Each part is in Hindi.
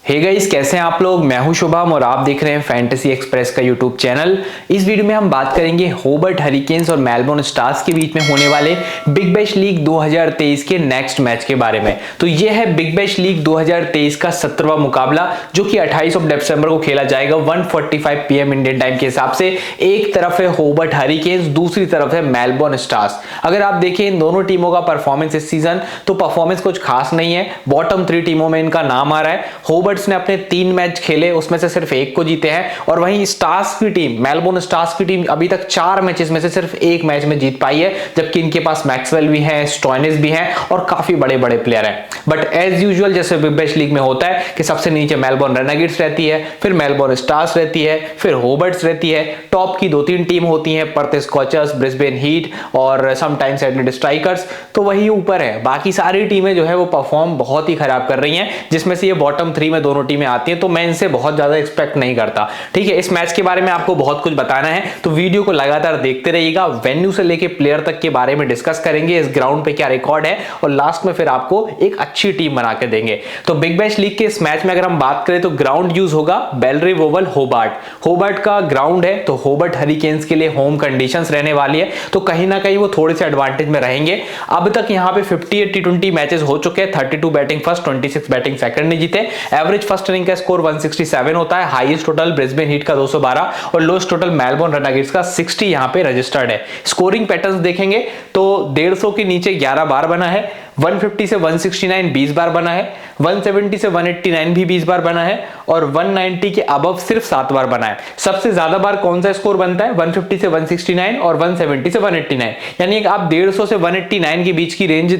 हे गाइस, कैसे हैं आप लोग। मैं हूं शुभम और आप देख रहे हैं फैंटेसी एक्सप्रेस का यूट्यूब चैनल। इस वीडियो में हम बात करेंगे होबर्ट हरिकेन्स और मेलबोर्न स्टार्स के बीच में होने वाले बिग बैश लीग 2023 के नेक्स्ट मैच के बारे में। तो यह है बिग बैश लीग 2023 का 17वां मुकाबला, जो कि 28 दिसंबर को खेला जाएगा 1:45 PM इंडियन टाइम के हिसाब से। एक तरफ है होबर्ट हरिकेन्स, दूसरी तरफ है मेलबोर्न स्टार्स। अगर आप देखें इन दोनों टीमों का परफॉर्मेंस इस सीजन, तो परफॉर्मेंस कुछ खास नहीं है। बॉटम 3 टीमों में इनका नाम आ रहा है। होबर्ट ने अपने 3 मैच खेले, उसमें से सिर्फ 1 को जीते हैं, और वहीं स्टार्स की टीम, मेलबोर्न स्टार्स की टीम अभी तक 4 मैचेस में से सिर्फ 1 मैच में जीत पाई है, जबकि इनके पास मैक्सवेल भी हैं, स्टोइनिस भी हैं और काफी बड़े बड़े प्लेयर हैं। बट एज यूजुअल जैसे बिग बैश लीग में होता है कि सबसे नीचे मेलबोर्न रेनेगेड्स रहती है, फिर मेलबोर्न स्टार्स रहती है, फिर होबर्ट्स रहती है। टॉप की 2-3 टीम होती हैं, पर्थ स्कॉचर्स, ब्रिस्बेन हीट और समटाइम्स एडलेड स्ट्राइकर्स, तो वही ऊपर है। बाकी सारी टीमें जो है वो परफॉर्म बहुत ही खराब कर रही हैं, जिसमें से ये बॉटम 3 में दोनों टीमें आती हैं, तो मैं इनसे बहुत ज्यादा एक्सपेक्ट नहीं करता। ठीक है, इस मैच के बारे में आपको बहुत कुछ बताना है, तो वीडियो को लगातार देखते रहिएगा। वेन्यू से लेके प्लेयर तक के बारे में डिस्कस करेंगे, इस ग्राउंड पे क्या रिकॉर्ड है, और लास्ट में फिर आपको एक अच्छी टीम बना के देंगे। तो बिग बैश लीग के इस मैच में अगर हम बात करें तो ग्राउंड यूज होगा बेलरिव ओवल होबर्ट का ग्राउंड है, तो होबर्ट हरिकेन्स के लिए होम कंडीशंस रहने वाली है, तो कहीं ना कहीं वो थोड़े से एडवांटेज में रहेंगे। अब तक यहाँ पे 58 T20 मैचेस हो चुके हैं, 32 बैटिंग फर्स्ट, 26 बैटिंग सेकंड ने जीते। एवरेज फर्स्ट इनिंग का स्कोर 167 होता है। हाईएस्ट टोटल ब्रिस्बेन हीट का 212 और लोएस्ट टोटल मेलबोर्न रेनेगेड्स का 60 यहां पे रजिस्टर्ड है। स्कोरिंग पैटर्न्स देखेंगे तो 150 के नीचे 11 बार बना है, 150 से 169 20 बार बना है, 170 से 189 भी 20 बार बना है, और 190 के अबव सिर्फ 7 बार बना है। सबसे ज्यादा बार कौन सा स्कोर बनता है? 150 से 169 और 170 से 189, यानी आप 150 से 189 के बीच की रेंज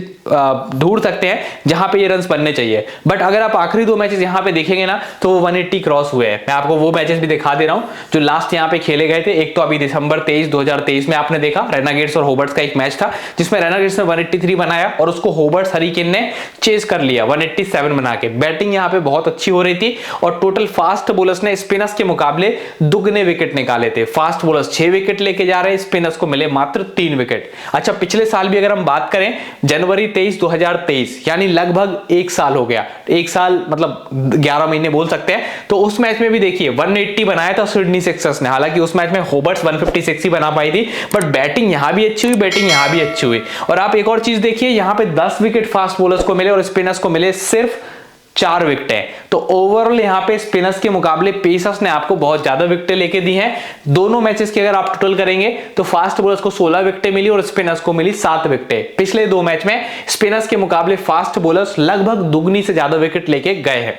ढूंढ सकते हैं जहां पे ये रन्स बनने चाहिए। बट अगर आप आखिरी 2 मैचेस यहां पे देखेंगे ना, तो वो 180 क्रॉस हुए हैं। मैं आपको वो मैचेस भी दिखा दे रहा हूं जो लास्ट यहां पे खेले गए थे। एक तो अभी दिसंबर 23 2023 में आपने देखा रेनेगेड्स और होबर्ट्स का एक मैच था, जिसमें रेनेगेड्स ने 183 बनाया और उसको होबर्ट्स हरिकेन ने चेज कर लिया 187 बना के। बैटिंग यहां पे बहुत अच्छी हो रही थी, और टोटल फास्ट बॉलर्स ने स्पिनर्स के मुकाबले दुगने विकेट निकाले थे। फास्ट बॉलर्स 6 विकेट लेके जा रहे हैं, स्पिनर्स को मिले मात्र 3 विकेट। अच्छा, पिछले साल भी अगर हम बात करें जनवरी 23 2023, यानी लगभग 1 साल हो गया, 1 साल मतलब 11 महीने बोल सकते हैं, तो उस मैच में भी देखिए 180 बनाया था सिडनी सिक्सर्स ने। हालांकि उस मैच में होबर्ट्स 156 ही बना पाई थी, बट बैटिंग यहां भी अच्छी हुई, बैटिंग यहां भी अच्छी हुई। और आप एक और चीज देखिए, यहां पे 10 विकेट फास्ट बॉलर्स को मिले और स्पिनर्स को मिले सिर्फ 4 विकेटें। तो ओवरऑल यहां पे स्पिनर्स के मुकाबले पेसर्स ने आपको बहुत ज्यादा विकेटें लेके दी हैं। दोनों मैचेस की अगर आप टोटल करेंगे तो फास्ट बॉलर्स को 16 विकेटें मिली और स्पिनर्स को मिली 7 विकेटें। पिछले 2 मैच में स्पिनर्स के मुकाबले फास्ट बॉलर्स लगभग दुगनी से ज्यादा विकेट लेके गए हैं।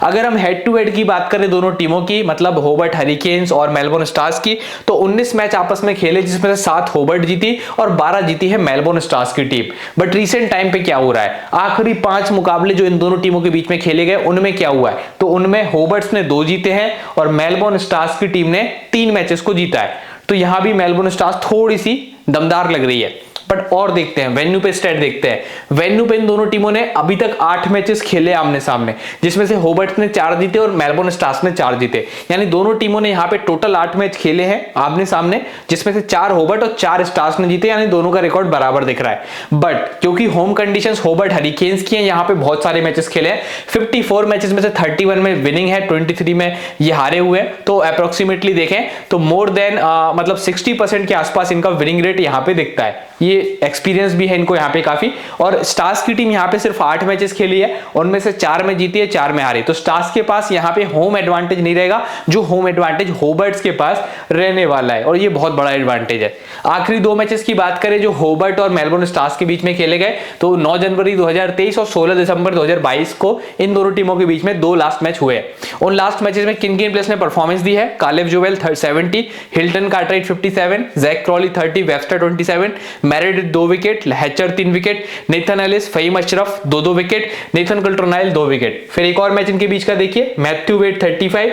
अगर हम हेड टू हेड की बात करें दोनों टीमों की, मतलब होबर्ट हरिकेन्स और मेलबोर्न स्टार्स की, तो 19 मैच आपस में खेले, जिसमें से 7 होबर्ट जीती और 12 जीती है मेलबोर्न स्टार्स की टीम। बट रिसेंट टाइम पे क्या हो रहा है, आखिरी 5 मुकाबले जो इन दोनों टीमों के बीच में खेले गए, उनमें क्या हुआ है, तो उनमें होबर्ट्स ने 2 जीते हैं और मेलबोर्न स्टार्स की टीम ने 3 मैचेस को जीता है। तो यहां भी मेलबोर्न स्टार्स थोड़ी सी दमदार लग रही है। बट और देखते हैं, वेन्यू पे स्टैट देखते हैं। वेन्यू पे इन दोनों टीमों ने अभी तक 8 मैचेस खेले आमने सामने, जिसमें से होबर्ट्स ने 4 जीते और मेलबोर्न स्टार्स ने 4 जीते, यानी दोनों टीमों ने यहां पे टोटल 8 मैच खेले हैं आमने सामने, जिसमें से 4 होबर्ट और 4 स्टार्स ने जीते, यानी दोनों का रिकॉर्ड बराबर दिख रहा है। बट क्योंकि होम कंडीशंस होबर्ट हरिकेन्स की हैं, यहां पे बहुत सारे मैचेस खेले हैं। 54 मैचेस में से 31 में विनिंग है, 23 में ये हारे हुए हैं। तो अप्रोक्सीमेटली देखें तो मोर देन मतलब 60% के आसपास इनका विनिंग रेट यहां पे दिखता है। ये एक्सपीरियंस भी है इनको यहाँ पे काफी। और स्टार्स की टीम यहाँ पे सिर्फ 8 मैचेस खेली है, उनमें से 4 में जीती है, 4 में हारी। तो स्टार्स के पास यहाँ पे होम एडवांटेज नहीं रहेगा, जो होम एडवांटेज होबर्ट्स के पास रहने वाला है, और ये बहुत बड़ा एडवांटेज है। आखिरी 2 मैचेस की बात करें जो होबर्ट और मेलबोर्न स्टार्स के बीच में खेले गए, तो 9 जनवरी 2023 और 16 दिसंबर 2022 को इन दोनों टीमों के बीच में 2 लास्ट मैच हुए। उन लास्ट मैचेस में किन किन प्लेयर्स ने परफॉर्मेंस दी है? Caleb Jewell 70, Hilton Cartwright 57, Jack Crawley 30, Webster 27, Meredith 2 wicket, Hatcher 3 wicket, Nathan Ellis, Fahim Ashraf 2-2 wicket, Nathan Coulter Nile 2 wicket. फिर एक और मैच इनके बीच का देखिए, Matthew Wade 35,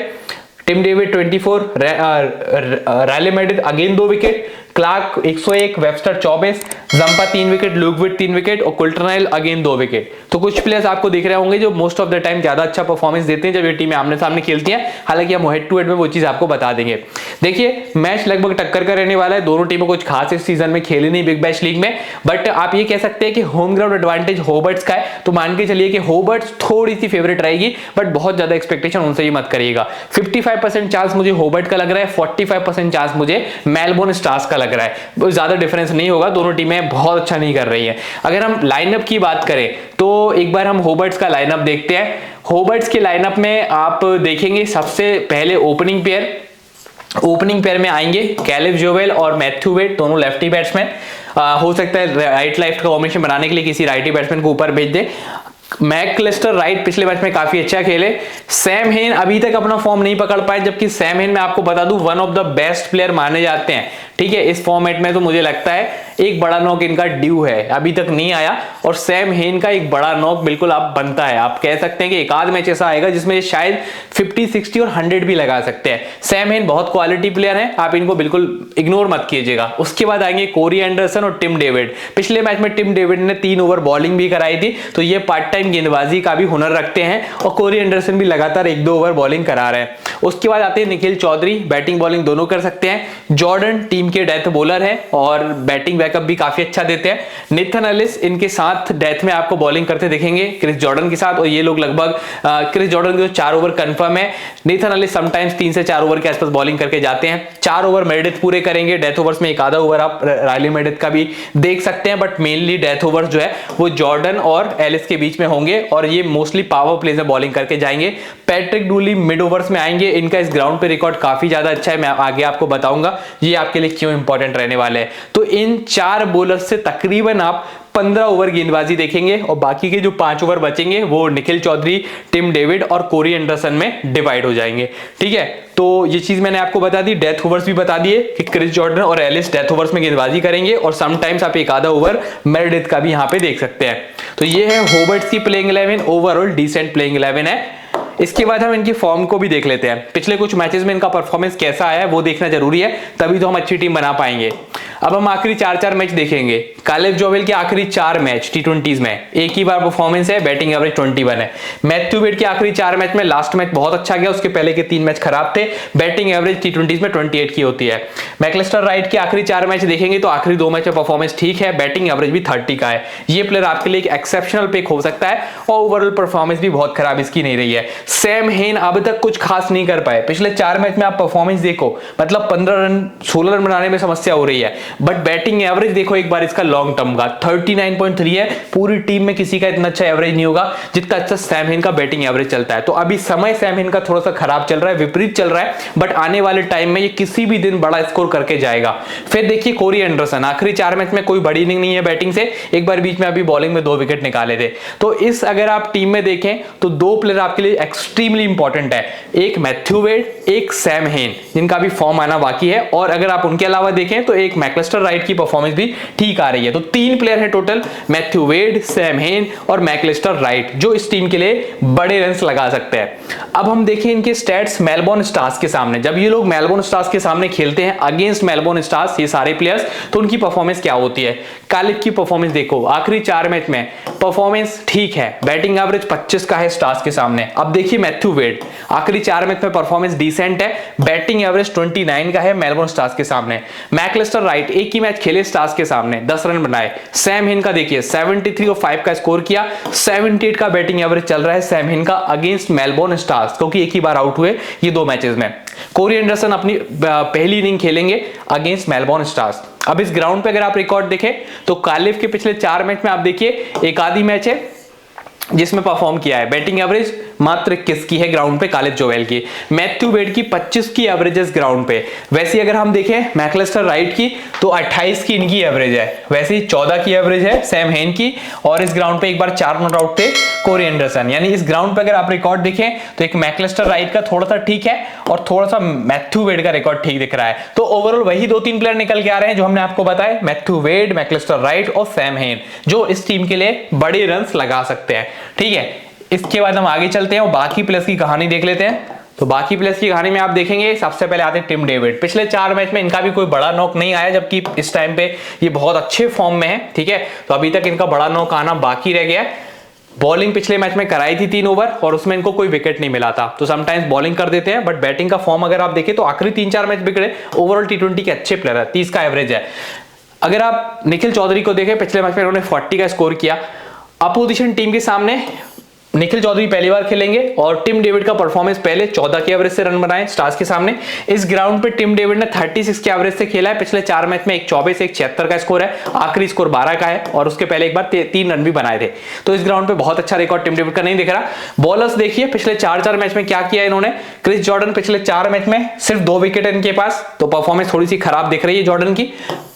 Tim David 24, Riley Meredith again 2 wicket, Clarke 101, Webster 24, Zampa 3 wicket, Luke Wood 3 wicket और कुल्टरनाइल अगेन 2 विकेट। तो कुछ प्लेयर्स आपको दिख रहे होंगे जो मोस्ट ऑफ द टाइम ज्यादा अच्छा परफॉर्मेंस देते हैं जब ये टीमें आमने सामने खेलती हैं। हालांकि हम हेड टू हेड में वो चीज आपको बता देंगे। देखिए मैच लगभग टक्कर का रहने वाला है, दोनों टीमों कुछ खास इस सीजन में खेली नहीं बिग बैश लीग में, बट आप ये कह सकते हैं कि होम ग्राउंड एडवांटेज होबर्ट्स का है, तो मान के चलिए कि होबर्ट्स थोड़ी सी फेवरेट रहेगी, बट बहुत ज्यादा एक्सपेक्टेशन उनसे ही मत करिएगा। 55% चांस मुझे होबर्ट का लग रहा है, 45% चांस मुझे मेलबोर्न स्टार्स का लग रहा है। ज्यादा डिफरेंस नहीं होगा, दोनों टीमें बहुत अच्छा नहीं कर रही है। अगर हम लाइनअप की बात करें तो एक बार हम होबर्ट्स का लाइनअप देखते हैं। होबर्ट्स के लाइनअप में आप देखेंगे सबसे पहले ओपनिंग पेयर में आएंगे कैलिव जोवेल और मैथ्यू वेड, दोनों लेफ्टी बैट्समैन। हो सकता है राइट लेफ्ट का कॉम्बिनेशन बनाने के लिए किसी राइटी बैट्समैन को ऊपर भेज दे। मैकलिस्टर राइट पिछले मैच में काफी अच्छा खेले। सैम हेन अभी तक अपना फॉर्म नहीं पकड़ पाए, जबकि सैम हेन मैं आपको बता दूं one of the best player माने जाते हैं, ठीक है। इस फॉर्मेट में तो मुझे लगता है एक बड़ा नॉक इनका ड्यू है, अभी तक नहीं आया, और सैम हेन का एक बड़ा नॉक बिल्कुल आप बनता है। आप कह सकते हैं कि एक आध मैच ऐसा आएगा जिसमें शायद 50, 60 और 100 भी लगा सकते हैं। सैम हेन बहुत क्वालिटी प्लेयर है, आप इनको बिल्कुल इग्नोर मत कीजिएगा। उसके बाद आएंगे कोरी एंडरसन और टिम डेविड। पिछले मैच में टिम डेविड ने 3 ओवर बॉलिंग भी कराई थी, तो ये पार्ट टाइम गेंदबाजी का भी हुनर रखते हैं, और कोरी एंडरसन भी लगातार 1-2 ओवर बॉलिंग करा रहे हैं। उसके बाद आते हैं निखिल चौधरी, बैटिंग बॉलिंग दोनों कर सकते हैं। जॉर्डन टीम के डेथ बॉलर है और बैटिंग बैकअप भी काफी अच्छा देते हैं। नेथन एलिस इनके साथ डेथ में आपको बॉलिंग करते दिखेंगे क्रिस जॉर्डन के साथ, और ये लोग लगभग क्रिस जॉर्डन के 4 ओवर कंफर्म है। नेथन एलिस समटाइम्स 3 से 4 ओवर के आसपास बॉलिंग करके जाते हैं। 4 ओवर मेरिडिथ पूरे करेंगे, डेथ ओवर्स में एक आधा ओवर आप रायली मेरिडिथ का भी देख सकते हैं, बट मेनली डेथ ओवर्स जो है वो जॉर्डन और एलिस के बीच में होंगे, और ये मोस्टली पावर प्लेज में बॉलिंग करके जाएंगे। पैट्रिक डूली मिड ओवर्स में आएंगे, इनका इस ग्राउंड पे रिकॉर्ड काफी ज्यादा अच्छा है, मैं आगे आपको बताऊंगा ये आपके लिए क्यों इंपॉर्टेंट रहने वाले हैं। तो इन 4 बॉलर्स से तकरीबन आप 15 ओवर गेंदबाजी देखेंगे, और बाकी के जो 5 ओवर बचेंगे वो निखिल चौधरी, टिम डेविड और कोरी एंडरसन में डिवाइड हो जाएंगे, ठीक है। तो ये चीज मैंने आपको बता दी, डेथ ओवर्स भी बता दिए कि क्रिस जॉर्डन और एलिस डेथ ओवर्स में गेंदबाजी करेंगे, और समटाइम्स आप एक आधा ओवर मेरिडिथ का भी यहां पे देख सकते हैं। तो ये है होबर्ट्स की प्लेइंग 11, ओवरऑल डिसेंट प्लेइंग 11 है। इसके बाद हम इनकी फॉर्म को भी देख लेते हैं, पिछले कुछ मैचेस में इनका परफॉर्मेंस कैसा आया है वो देखना जरूरी है, तभी तो हम अच्छी टीम बना पाएंगे। अब हम आखिरी 4-4 मैच देखेंगे। कैलिव जोवेल के आखिरी 4 मैच टी20s में एक ही बार परफॉर्मेंस है, बैटिंग एवरेज 21 है। मैथ्यू वेड के आखिरी 4 मैच में लास्ट मैच बहुत अच्छा गया, उसके पहले के 3 मैच खराब थे, बैटिंग एवरेज टी20s में 28 की होती है। मैकलिस्टर राइट के आखिरी 4 मैच देखेंगे तो आखिरी 2 मैच में परफॉर्मेंस ठीक है, बैटिंग एवरेज भी 30 का है। ये प्लेयर आपके लिए एक एक्सेप्शनल पिक हो सकता है, और ओवरऑल परफॉर्मेंस भी बहुत खराब इसकी नहीं रही है। सैम हेन अब तक कुछ खास नहीं कर पाए, पिछले 4 मैच में आप परफॉर्मेंस देखो, मतलब 15 रन 16 रन बनाने में समस्या हो रही है, बट बैटिंग एवरेज देखो एक बार इसका लॉन्ग टर्म का 39.3 है। पूरी टीम में किसी का इतना अच्छा एवरेज नहीं होगा जितना अच्छा सैम हेन का बैटिंग एवरेज चलता है। तो अभी समय सैम हेन का थोड़ा सा खराब चल रहा है, विपरीत चल रहा है, बट आने वाले टाइम में ये किसी भी दिन बड़ा स्कोर करके जाएगा। फिर देखिए कोरी एंडरसन, आखिरी 4 मैच में कोई बड़ी इनिंग नहीं है बैटिंग से, एक बार बीच में अभी बॉलिंग में 2 विकेट निकाले थे। तो इस अगर आप टीम में देखें तो 2 प्लेयर आपके लिए एक्सट्रीमली इंपॉर्टेंट है, एक मैथ्यू वेड, एक सैम हेन, जिनका भी फॉर्म आना बाकी है, और अगर आप उनके अलावा देखें तो एक मैकलिस्टर राइट की परफॉर्मेंस भी ठीक आ रही है। तो 3 प्लेयर है टोटल, मैथ्यू वेड, सैम हेन और मैकलिस्टर राइट, जो इस टीम के लिए बड़े रन्स लगा सकते हैं। अब हम देखें इनके स्टैट्स मेलबोर्न स्टार्स के सामने, जब ये लोग मेलबोर्न स्टार्स के सामने खेलते हैं अगेंस्ट मेलबोर्न स्टार्स, ये सारे प्लेयर्स, तो उनकी परफॉर्मेंस क्या होती है। कैलिव की परफॉर्मेंस देखो, आखिरी 4 मैच में परफॉर्मेंस ठीक है, बैटिंग एवरेज 25 का है स्टार्स के सामने। अब देखिए मैथ्यू वेड, आखिरी 4 मैच में परफॉर्मेंस डिसेंट है, बैटिंग एवरेज 29 का है मेलबोर्न स्टार्स के सामने। मैकलिस्टर राइट एक ही मैच खेले स्टार्स के सामने, 10 रन बनाए। सैम हिन का देखिए 73 और 5 का स्कोर किया, 78 का बैटिंग एवरेज चल रहा है सैम हिन का अगेंस्ट मेलबोर्न स्टार्स, क्योंकि एक ही बार आउट हुए ये 2 मैचेस में। कोरी एंडरसन अपनी पहली इनिंग खेलेंगे अगेंस्ट मेलबोर्न स्टार्स। अब इस ग्राउंड पे अगर आप रिकॉर्ड देखें तो कैलिव के पिछले 4 मैच में आप देखिए एक आधी मैच है जिसमें परफॉर्म किया है, बैटिंग एवरेज मात्र 21 की है ग्राउंड पे कैलिव जोवेल की, मैथ्यू वेड की 25 की एवरेज ग्राउंड पे। वैसे अगर हम देखें मैकलिस्टर राइट की तो 28 की इनकी एवरेज है, वैसे ही 14 की एवरेज है सैम हेन की, और इस ग्राउंड पे एक बार 4 नॉट आउट थे कोरी एंडरसन। यानी इस ग्राउंड पे अगर आप रिकॉर्ड देखें तो एक मैकलिस्टर राइट का थोड़ा सा ठीक है और थोड़ा सा मैथ्यू वेड का रिकॉर्ड ठीक दिख रहा है। तो ओवरऑल वही 2-3 प्लेयर निकल के आ रहे हैं जो हमने आपको बताया, मैथ्यू वेड, मैकलिस्टर राइट और सैम हेन, जो इस टीम के लिए बड़े रन्स लगा सकते हैं। ठीक है, इसके बाद हम आगे चलते हैं और बाकी प्लेयर्स की कहानी देख लेते हैं। तो बाकी प्लेयर्स की कहानी में आप देखेंगे, सबसे पहले आते हैं टिम डेविड। पिछले 4 मैच में इनका भी कोई बड़ा नॉक नहीं आया, जबकि इस टाइम पे ये बहुत अच्छे फॉर्म में है, ठीक है। तो अभी तक इनका बड़ा नॉक आना बाकी रह गया है। बॉलिंग पिछले मैच में कराई थी 3 ओवर और उसमें इनको कोई विकेट नहीं मिला था। तो समटाइम्स बॉलिंग कर देते हैं, बट बैटिंग का फॉर्म अगर आप देखें तो आखिरी 3-4 मैच बिगड़े। ओवरऑल टी20 के अच्छे प्लेयर है, 30 का एवरेज है। अगर आप निखिल चौधरी को देखें, पिछले मैच में उन्होंने 40 का स्कोर किया। अपोजिशन टीम के सामने निखिल चौधरी पहली बार खेलेंगे और टिम डेविड का परफॉर्मेंस पहले 14 के एवरेज से रन बनाए स्टार्स के सामने। इस ग्राउंड पे टिम डेविड ने 36 के एवरेज से खेला है। पिछले 4 मैच में एक 24, एक 76 का स्कोर है, आखिरी स्कोर 12 का है और उसके पहले एक बार 3 रन भी बनाए थे। तो इस ग्राउंड पे बहुत अच्छा रिकॉर्ड टिम डेविड का नहीं दिख रहा। बॉलर्स देखिए पिछले 4 मैच में क्या किया इन्होंने। क्रिस जॉर्डन पिछले 4 मैच में सिर्फ 2 विकेट है इनके पास, तो परफॉर्मेंस थोड़ी सी खराब दिख रही है जॉर्डन की।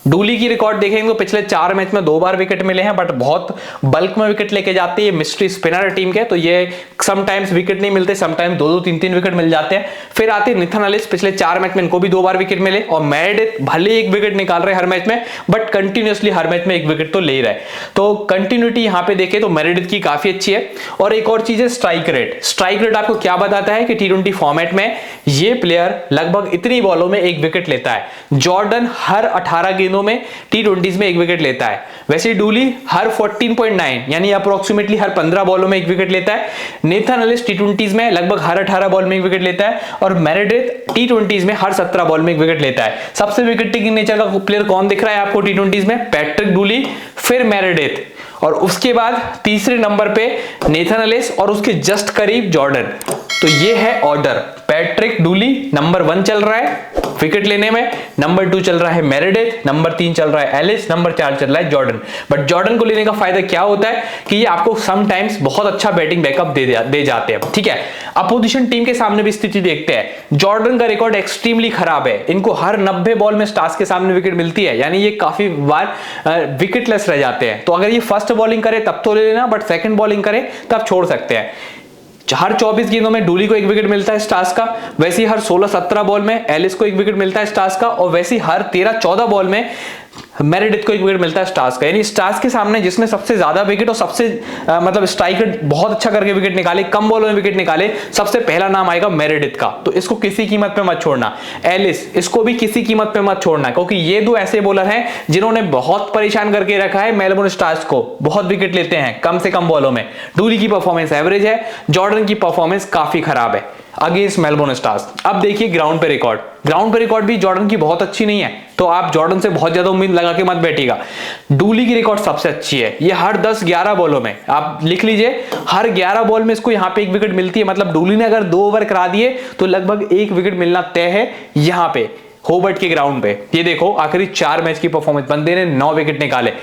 डूली की रिकॉर्ड देखेंगे तो पिछले 4 मैच में 2 बार विकेट मिले हैं, बट बहुत बल्क में विकेट लेके जाते हैं। ये मिस्ट्री स्पिनर है टीम के, तो ये समटाइम्स विकेट नहीं मिलते, समटाइम्स 2-2, 3-3 विकेट मिल जाते हैं। फिर आते हैं निथन एलिस, पिछले 4 मैच में इनको भी 2 बार विकेट मिले। और मेरेडिथ भले 1 विकेट निकाल रहे हर मैच में, बट कंटिन्यूअसली हर मैच में 1 विकेट तो ले ही रहे। तो कंटिन्यूटी यहां पे देखें तो मेरेडिथ की काफी अच्छी है। और एक और चीज है स्ट्राइक रेट। स्ट्राइक रेट आपको क्या बताता है कि टी20 फॉर्मेट में ये प्लेयर लगभग इतनी बॉलों में 1 विकेट लेता है। जॉर्डन हर 18 गेंदों में टी20 में 1 विकेट लेता है। वैसे डूली हर 14.9 यानी अप्रोक्सीमेटली हर 15 बॉलों में 1 विकेट लेता है। नेथन एलिस टी20 में लगभग हर 18 बॉल में 1 विकेट लेता है और मेरेडिथ टी20 में हर 17 बॉल में 1 विकेट लेता है। सबसे विकेट टेकिंग नेचर का प्लेयर कौन दिख रहा है आपको टी20 में? पैट्रिक डूली, फिर मेरेडिथ और उसके बाद तीसरे नंबर पे नेथन एलिस और उसके जस्ट करीब जॉर्डन। तो ये है ऑर्डर। पैट्रिक डूली नंबर 1 चल रहा है विकेट लेने में, नंबर 2 चल रहा है मेरेडिथ, नंबर 3 चल रहा है एलिस, नंबर 4 चल रहा है जॉर्डन। बट जॉर्डन को लेने का फायदा क्या होता है कि ये आपको समटाइम्स बहुत अच्छा बैटिंग बैकअप दे जाते हैं, ठीक है। अपोजिशन टीम के सामने भी स्थिति देखते हैं। जॉर्डन का रिकॉर्ड एक्सट्रीमली खराब है, इनको हर 90 बॉल में स्टार्स के सामने विकेट मिलती है, यानी ये काफी बार विकेटलेस रह जाते हैं। तो अगर ये फर्स्ट बॉलिंग करे तब तो ले लेना, बट सेकंड बॉलिंग करे तब छोड़ सकते हैं। हर 24 गेंदों में डूली को 1 विकेट मिलता है स्टार्स का, वैसे ही हर 16-17 बॉल में एलिस को 1 विकेट मिलता है स्टार्स का, और वैसे ही हर 13-14 बॉल में मेरेडिथ को 1 विकेट मिलता है स्टार्स का। यानी स्टार्स के सामने जिसने सबसे ज्यादा विकेट और सबसे मतलब स्ट्राइक रेट बहुत अच्छा करके विकेट निकाले, कम बॉलों में विकेट निकाले, सबसे पहला नाम आएगा मेरेडिथ का। तो इसको किसी कीमत पे मत छोड़ना। एलिस, इसको भी किसी कीमत पे मत छोड़ना, क्योंकि ये 2 ऐसे बॉलर हैं जिन्होंने बहुत परेशान करके रखा है मेलबोर्न स्टार्स को। बहुत विकेट लेते हैं कम से कम बॉलों में। डूली की परफॉर्मेंस एवरेज है, जॉर्डन की परफॉर्मेंस काफी खराब है अगेंस्ट मेलबोर्न स्टार्स। अब देखिए ग्राउंड पे रिकॉर्ड। ग्राउंड पे रिकॉर्ड भी जॉर्डन की बहुत अच्छी नहीं है, तो आप जॉर्डन से बहुत ज्यादा उम्मीद लगा के मत बैठिएगा। डूली की रिकॉर्ड सबसे अच्छी है, ये हर 10-11 बॉलों में, आप लिख लीजिए, हर 11 बॉल में इसको यहां पे 1 विकेट मिलती है। मतलब डूली ने अगर 2 ओवर करा दिए तो लगभग 1 विकेट मिलना तय है यहां पे होबर्ट के ग्राउंड पे। ये देखो आखिरी 4 मैच की परफॉर्मेंस, बंदे ने 9 विकेट निकाले।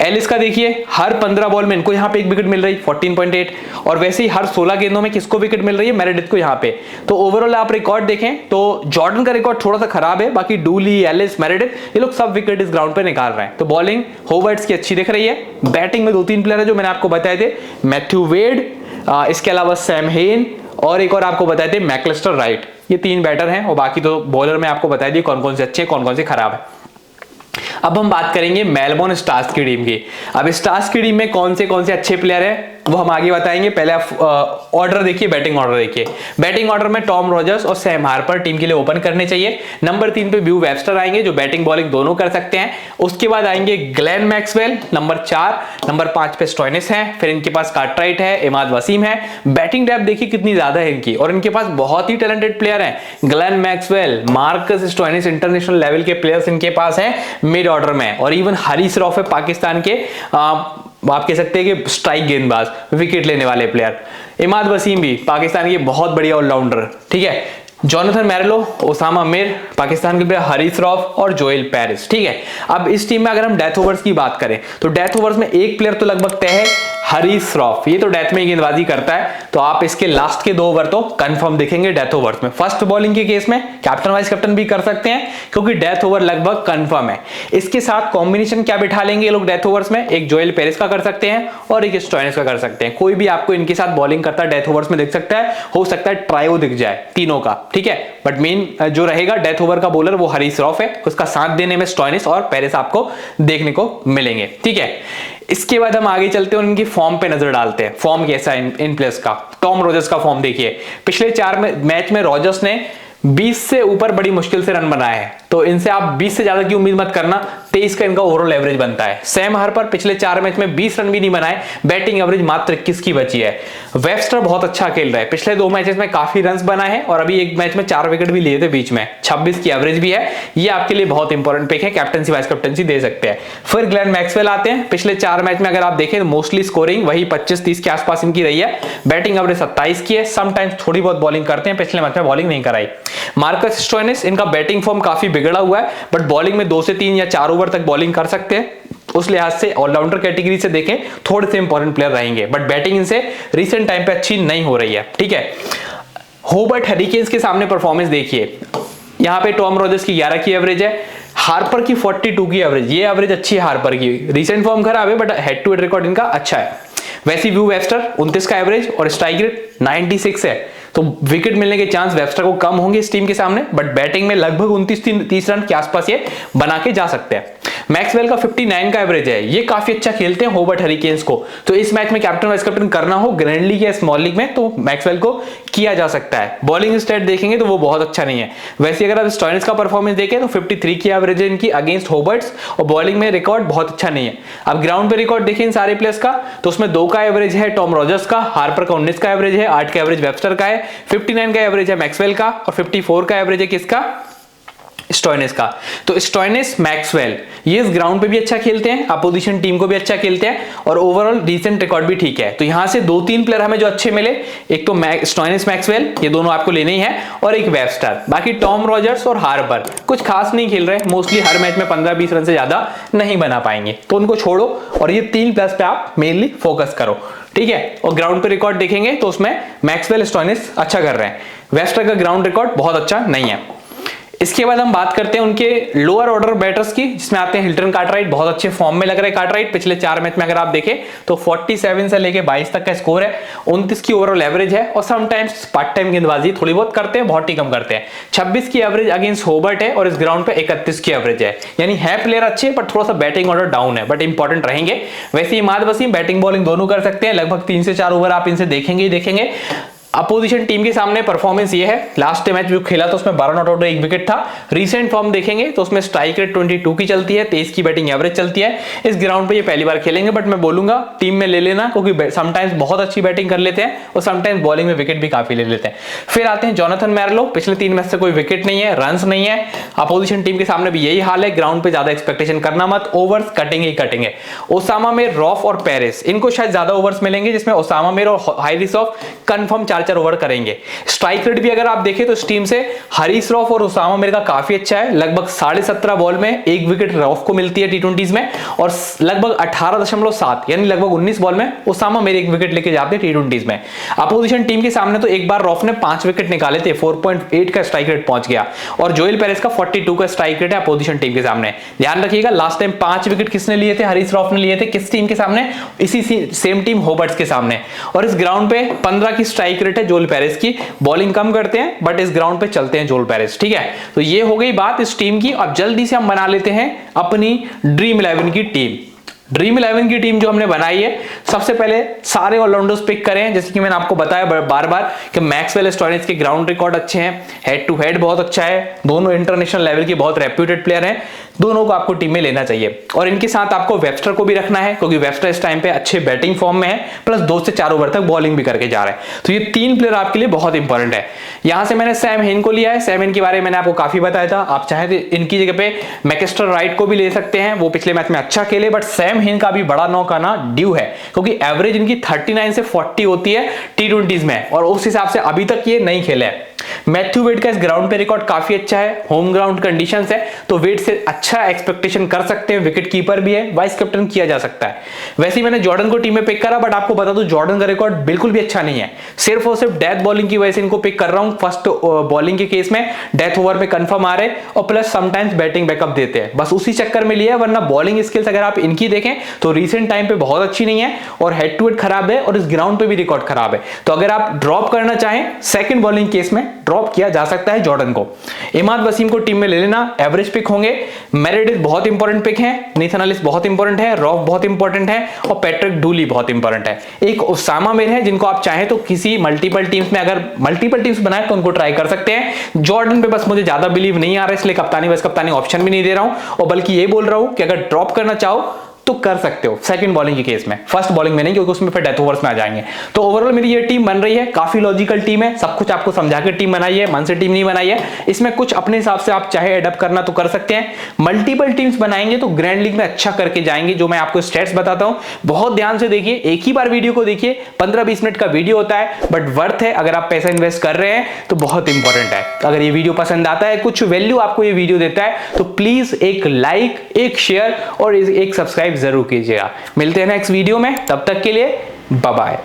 एलिस का देखिए हर 15 बॉल में इनको यहां पे 1 विकेट मिल रही 14.8, और वैसे ही हर 16 गेंदों में किसको विकेट मिल रही है? मेरेडिथ को यहां पे। तो ओवरऑल आप रिकॉर्ड देखें तो जॉर्डन का रिकॉर्ड थोड़ा सा खराब है, बाकी डूली, एलिस, मेरेडिथ ये लोग सब विकेट इस ग्राउंड पे निकाल रहे हैं। तो बॉलिंग होबर्ट्स की अच्छी दिख रही है। बैटिंग में 2-3 प्लेयर है जो मैंने आपको बताए थे, मैथ्यू वेड, इसके अलावा सैम हेन, और एक और आपको बताए थे मैकलिस्टर राइट। ये 3 बैटर हैं, और बाकी तो बॉलर में आपको बताई दी कौन कौन से अच्छे कौन कौन से खराब है। अब हम बात करेंगे मेलबोर्न स्टार्स की टीम की। अब स्टार्स की टीम में कौन से अच्छे प्लेयर हैं वो हम आगे बताएंगे। पहले आप ऑर्डर देखिए, बैटिंग ऑर्डर देखिए। बैटिंग ऑर्डर में टॉम रॉजर्स और सैम हार्पर टीम के लिए ओपन करने चाहिए। नंबर 3 पे ब्यू वेबस्टर आएंगे जो बैटिंग बॉलिंग दोनों कर सकते हैं। उसके बाद आएंगे ग्लेन मैक्सवेल नंबर 4, नंबर 5 पे स्टोइनिस है, फिर इनके पास कार्टराइट है, इमाद वसीम है। बैटिंग डेप्थ देखिए कितनी ज्यादा है इनकी, और इनके पास बहुत ही टैलेंटेड प्लेयर हैं। Glenn Maxwell, Marcus Stoinis, international level के प्लेयर्स इनके पास हैं मिड ऑर्डर में, और इवन हरीश रॉफ है पाकिस्तान के, आप कह सकते हैं कि स्ट्राइक गेंदबाज, विकेट लेने वाले प्लेयर। इमाद वसीम भी पाकिस्तान के बहुत बढ़िया ऑलराउंडर, ठीक है। जोनाथन मैरेलो, ओसामा मीर पाकिस्तान के प्लेयर, हरीश रॉफ और जोएल पेरिस, ठीक है। अब इस टीम में अगर हम डेथ ओवर्स की बात करें तो डेथ ओवर्स में एक प्लेयर तो लगभग तय है, हरीश रॉफ। ये तो डेथ में गेंदबाजी करता है, तो आप इसके लास्ट के 2 ओवर तो कंफर्म दिखेंगे डेथ ओवर्स में। फर्स्ट बॉलिंग के केस में कैप्टन वाइस कैप्टन भी कर सकते हैं, क्योंकि डेथ ओवर लगभग कंफर्म है। इसके साथ कॉम्बिनेशन क्या बिठा लेंगे ये लोग डेथ ओवर्स में? एक जोएल पेरिस का कर सकते हैं और एक स्टोइनिस का कर सकते हैं। कोई भी आपको इनके साथ बॉलिंग करता डेथ ओवर्स में दिख सकता है, हो सकता है ट्रायो दिख जाए तीनों का, ठीक है। बट मेन जो रहेगा डेथ ओवर का बॉलर वो हरीश रॉफ है, उसका साथ देने में स्टोइनिस और पेरिस आपको देखने को मिलेंगे, ठीक है। इसके बाद हम आगे चलते हैं, उनकी फॉर्म पे नजर डालते हैं। फॉर्म कैसा है इन प्लेयर्स का। टॉम रॉजर्स का फॉर्म देखिए, पिछले 4 मैच में रॉजर्स ने 20 से ऊपर बड़ी मुश्किल से रन बनाए हैं, तो इनसे आप 20 से ज्यादा की उम्मीद मत करना। 23 का इनका ओवरऑल एवरेज बनता है। सैम हार्पर पिछले 4 मैच में 20 रन भी नहीं बनाए, बैटिंग एवरेज मात्र 21 की बची है। वेबस्टर बहुत अच्छा खेल रहा है, पिछले 2 मैचेस में काफी रन्स बनाए हैं और अभी एक मैच में 4 विकेट भी लिए थे बीच में। 26 की एवरेज भी है, ये आपके लिए बहुत इंपॉर्टेंट पिक है, कैप्टनसी वाइस कैप्टनसी दे सकते हैं। फिर ग्लेन मैक्सवेल आते हैं। पिछले 4 मैच में अगर आप देखें तो मोस्टली स्कोरिंग वही 25-30 के आसपास इनकी रही है। बैटिंग एवरेज 27 की है, समटाइम्स थोड़ी बहुत बॉलिंग करते हैं, पिछले मैच में बॉलिंग नहीं कराई। मार्कस स्टोइनिस, इनका बैटिंग फॉर्म काफी बिगड़ा हुआ है, बट बॉलिंग में 2 से 3 या 4 ओवर तक बॉलिंग कर सकते हैं। उस लिहाज से ऑलराउंडर कैटेगरी से देखें थोड़े से इंपॉर्टेंट प्लेयर रहेंगे, बट बैटिंग इनसे रीसेंट टाइम पे अच्छी नहीं हो रही है। ठीक है, होबर्ट हरिकेन्स के सामने परफॉर्मेंस देखिए, यहां पे टॉम रॉजर्स की 11 की एवरेज है, हार्पर की 42 की एवरेज। ये एवरेज अच्छी है हार्पर की, रीसेंट फॉर्म खराब है but head to head record इनका अच्छा है। वैसे व्यू वेबस्टर 29 का एवरेज और स्ट्राइक रेट 96 है, तो विकेट मिलने के चांस वेबस्टर को कम होंगे इस टीम के सामने, बट बैटिंग में लगभग 29-30 रन के आसपास ये बना के जा सकते हैं। मैक्सवेल का 59 का एवरेज है, ये काफी अच्छा खेलते हैं होबर्ट हरिकेन्स को, तो इस मैच में कैप्टन वाइस कैप्टन करना हो ग्रैंड लीग या स्मॉल लीग में तो मैक्सवेल को किया जा सकता है। बॉलिंग स्टैट देखेंगे तो वो बहुत अच्छा नहीं है। वैसे अगर आप स्टोइनिस का परफॉर्मेंस देखें तो 53 की एवरेज है इनकी अगेंस्ट होबर्ट्स, और बॉलिंग में रिकॉर्ड बहुत अच्छा नहीं है। अब ग्राउंड पे रिकॉर्ड देखें इन सारे प्लेयर्स का, तो उसमें 2 का एवरेज है टॉम रॉजर्स का, हार्पर का 19 का एवरेज है, 8 का एवरेज वेबस्टर का है, 59 का एवरेज है मैक्सवेल का और 54 का एवरेज है किसका, स्टोइनिस का। तो स्टोइनिस मैक्सवेल ये इस ग्राउंड पे भी अच्छा खेलते हैं, अपोजिशन टीम को भी अच्छा खेलते हैं और ओवरऑल रीसेंट रिकॉर्ड भी ठीक है। तो यहां से 2-3 प्लेयर हमें जो अच्छे मिले, एक तो स्टोइनिस मैक्सवेल, ये दोनों आपको लेने ही है, और एक वेबस्टर। बाकी टॉम रॉजर्स और हार्पर कुछ खास नहीं खेल रहे, मोस्टली हर मैच में 15-20 रन से ज्यादा नहीं बना पाएंगे, तो उनको छोड़ो और ये 3 प्लस पे आप मेनली फोकस करो। ठीक है, और ग्राउंड पे रिकॉर्ड देखेंगे तो उसमें मैक्सवेल स्टोइनिस अच्छा कर रहे हैं, वेबस्टर का ग्राउंड रिकॉर्ड बहुत अच्छा नहीं है। इसके बाद हम बात करते हैं उनके लोअर ऑर्डर बैटर्स की, जिसमें आते हैं हिल्टन कार्टराइट, बहुत अच्छे फॉर्म में लग रहे हैं कार्टराइट। पिछले 4 मैच में अगर आप देखें तो 47 से लेके 22 तक का स्कोर है, 29 की ओवरऑल एवरेज है और समटाइम्स पार्ट टाइम गेंदबाजी थोड़ी बहुत करते हैं, बहुत ही कम करते हैं। 26 की एवरेज अगेंस्ट होबर्ट है और इस ग्राउंड पे 31 की एवरेज है, यानी है प्लेयर अच्छे पर थोड़ा सा बैटिंग ऑर्डर डाउन है, बट इंपॉर्टेंट रहेंगे। वैसे इमाद वसीम बैटिंग बॉलिंग दोनों कर सकते हैं, लगभग 3 से 4 ओवर आप इनसे देखेंगे ही देखेंगे। अपोजिशन टीम के सामने परफॉर्मेंस ये है, लास्ट मैच जो खेला था उसमें 12 नॉट आउट 1 विकेट था। रीसेंट फॉर्म देखेंगे तो उसमें स्ट्राइक रेट 22 की चलती है, 23 की बैटिंग एवरेज चलती है। इस ग्राउंड पे ये पहली बार खेलेंगे, बट मैं बोलूंगा टीम में ले लेना, क्योंकि समटाइम्स बहुत अच्छी बैटिंग कर लेते हैं और समटाइम्स बॉलिंग में विकेट भी काफी ले लेते हैं। फिर आते हैं जोनाथन मैर्लो, पिछले 3 मैच से कोई विकेट नहीं है, रन्स नहीं है। अपोजिशन टीम के सामने भी यही हाल है, ग्राउंड पे ज्यादा एक्सपेक्टेशन करना मत, ओवर्स कटेंगे ही कटेंगे। ओसामा मीर, रॉफ और पेरिस, इनको शायद ज्यादा ओवर्स मिलेंगे, जिसमें ओसामा मीर और हारिस रॉफ कंफर्म 4-4 ओवर करेंगे। स्ट्राइक रेट भी अगर आप देखें तो इस टीम से हारिस रॉफ और ओसामा मीर का काफी अच्छा है, लगभग 17.5 बॉल में 1 विकेट रॉफ को मिलती है टी20 में, और लगभग 18.7 यानी लगभग 19 बॉल में ओसामा मीर 1 विकेट लेके जाते हैं टी20 में। अपोजिशन टीम के सामने तो एक बार रॉफ ने 5 विकेट निकाले थे, 4.8 का स्ट्राइक रेट पहुंच गया, और जोएल पेरेस का 42 का स्ट्राइक रेट है अपोजिशन टीम के सामने। ध्यान रखिएगा लास्ट टाइम 5 विकेट किसने लिए थे, हारिस रॉफ ने लिए थे, किस टीम के सामने, इसी सेम टीम होबर्ट्स के सामने। और इस ग्राउंड पे 15 की स्ट्राइक रेट है जोएल पेरेस की, बॉलिंग कम करते हैं बट इस ग्राउंड पे चलते हैं जोएल पेरेस। ठीक है, तो ये हो गई बात इस टीम की। अब जल्दी से हम बना लेते हैं अपनी ड्रीम 11 की टीम। ड्रीम 11 की टीम जो हमने बनाई है, सबसे पहले सारे ऑलराउंडर्स पिक करें, जैसे कि मैंने आपको बताया बार बार कि मैक्सवेल स्टोइनिस के ग्राउंड रिकॉर्ड अच्छे हैं, हेड टू हेड बहुत अच्छा है, दोनों इंटरनेशनल लेवल के बहुत रेप्यूटेड प्लेयर हैं, दोनों को आपको टीम में लेना चाहिए। और इनके साथ आपको वेबस्टर को भी रखना है, क्योंकि वेबस्टर इस टाइम पे अच्छे बैटिंग फॉर्म में है, प्लस 2 से 4 ओवर तक बॉलिंग भी करके जा रहे हैं। तो ये 3 प्लेयर आपके लिए बहुत इंपॉर्टेंट है। यहां से मैंने सैम हेन को लिया है, सैम हेन के बारे में मैंने आपको काफी बताया था, आप चाहे तो इनकी जगह पे मैकेस्टर राइट को भी ले सकते हैं, वो पिछले मैच में अच्छा खेले, बट सैम हेन का भी बड़ा नौका ना ड्यू है, क्योंकि एवरेज इनकी 39 से 40 होती है टी20 में, और उस हिसाब से अभी तक ये नहीं खेले हैं। मैथ्यू वेड का इस ग्राउंड पे रिकॉर्ड काफी अच्छा है, होम ग्राउंड कंडीशंस है, तो वेड से अच्छा एक्सपेक्टेशन कर सकते हैं, विकेट कीपर भी है, वाइस कैप्टन किया जा सकता है। वैसे ही मैंने जॉर्डन को टीम में पिक करा, बट आपको बता दूं जॉर्डन का रिकॉर्ड बिल्कुल भी अच्छा नहीं है, सिर्फ और सिर्फ डेथ बॉलिंग की वजह से इनको पिक कर रहा हूं। फर्स्ट बॉलिंग के केस में डेथ ओवर पे कंफर्म आ रहे और प्लस समटाइम्स बैटिंग बैकअप देते हैं, बस उसी चक्कर में लिया, वरना बॉलिंग स्किल्स अगर आप इनकी देखें तो रीसेंट टाइम पे बहुत अच्छी नहीं है, और हेड टू हेड खराब है, और इस ग्राउंड पे भी रिकॉर्ड खराब है। तो अगर आप ड्रॉप करना चाहें सेकंड बॉलिंग केस में ड्रॉप किया जा सकता है जॉर्डन को। इमाद वसीम को टीम में ले लेना, एवरेज पिक होंगे। मेरेडिथ बहुत इंपॉर्टेंट पिक है, नेथन एलिस बहुत इंपॉर्टेंट है, रॉफ बहुत इंपॉर्टेंट है और पैट्रिक डूली बहुत इंपॉर्टेंट है। एक उसामा मिर है जिनको आप चाहें तो किसी मल्टीपल टीम्स में, अगर मल्टीपल टीम्स बनाए तो उनको ट्राई कर सकते हैं। जॉर्डन पे बस मुझे ज्यादा बिलीव नहीं आ रहा है, इसलिए कप्तानी वाइस कप्तानी ऑप्शन भी नहीं दे रहा हूं, और बल्कि ये बोल रहा हूं कि अगर ड्रॉप करना चाहो तो कर सकते हो सेकंड बॉलिंग के केस में, फर्स्ट बॉलिंग में नहीं, क्योंकि उसमें फिर डेथ ओवर्स में आ जाएंगे। तो ओवरऑल मेरी ये टीम बन रही है, काफी लॉजिकल टीम है, सब कुछ आपको समझा के टीम बनाई है, मन से टीम नहीं बनाई है। इसमें कुछ अपने हिसाब से आप चाहे एडप्ट करना तो कर सकते हैं। मल्टीपल टीम्स बनाएंगे तो ग्रैंड लीग में अच्छा करके जाएंगे, जो मैं आपको स्टेट्स बताता हूं। बहुत ध्यान से देखिए, एक ही बार वीडियो को देखिए, 15-20 मिनट का वीडियो होता है, बट वर्थ है अगर आप पैसा इन्वेस्ट कर रहे हैं तो बहुत इंपॉर्टेंट है। अगर ये वीडियो पसंद आता है, कुछ वैल्यू आपको ये वीडियो देता है, तो प्लीज एक लाइक, एक शेयर और एक सब्सक्राइब जरूर कीजिएगा। मिलते हैं नेक्स्ट वीडियो में, तब तक के लिए बाय बाय।